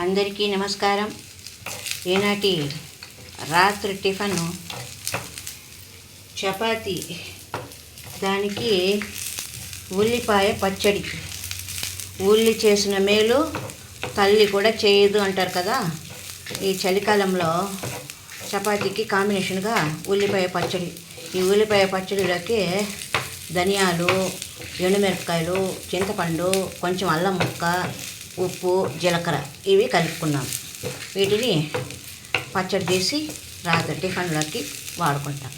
అందరికీ నమస్కారం. ఈనాటి రాత్రి టిఫన్ చపాతీ, దానికి ఉల్లిపాయ పచ్చడి. ఉల్లి చేసిన మేలు తల్లి కూడా చేయదు అంటారు కదా. ఈ చలికాలంలో చపాతీకి కాంబినేషన్గా ఉల్లిపాయ పచ్చడి. ఈ ఉల్లిపాయ పచ్చడిలోకి ధనియాలు, ఎండుమిరపకాయలు, చింతపండు, కొంచెం అల్లం ముక్క, ఉప్పు, జీలకర్ర ఇవి కలుపుకున్నాం. వీటిని పచ్చడి చేసి రాత్రి టిఫిన్లోకి వాడుకుంటాం.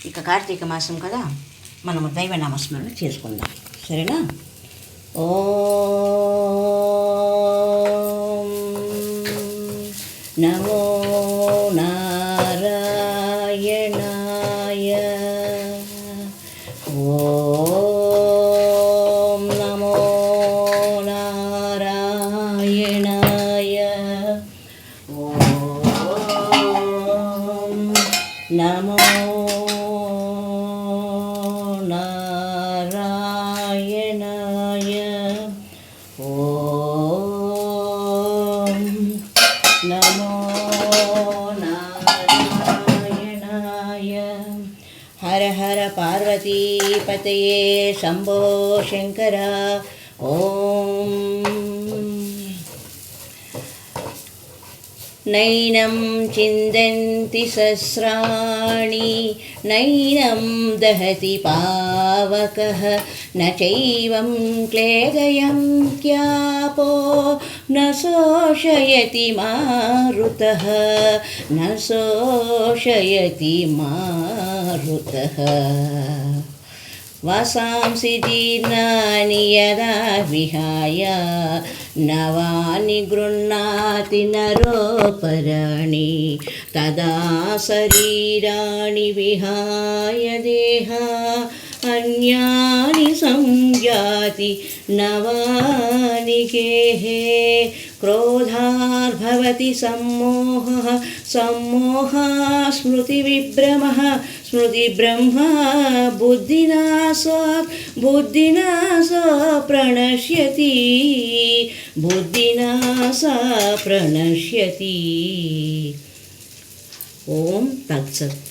ఇక కార్తీక మాసం కదా, మనము దైవ నామస్మరణ చేసుకుందాం, సరేనా? ఓం నమో నారాయణాయ. ఓం నమో నారాయణాయ. ఓం నమో నారాయణాయ. ఓం నమో నారాయణాయ. హర హర పార్వతీపతయే శంభో శంకర. ఓం నైనం చిందంతి సహస్రాణి, నైనం దహతి పావకః, న చైవం క్లేదయంత్యాపో, న శోషయతి మారుతః, న శోషయతి మారుతః. వాసాంసి జీర్ణాని యదా విహాయ, నవాని గృహ్ణాతి నరోపరాణి, తదా శరీరాణి విహాయ దేహ అన్యాని సంయాతి నవాని గేహే. క్రోధార్భవతి సమ్మోహః, సమ్మోహా స్మృతివిభ్రమః, స్మృతిబ్రహ్మ బుద్ధినాశాత్, బుద్ధినాశా ప్రణశ్యతి, బుద్ధినాశా ప్రణశ్యతి. ఓం తత్సత్.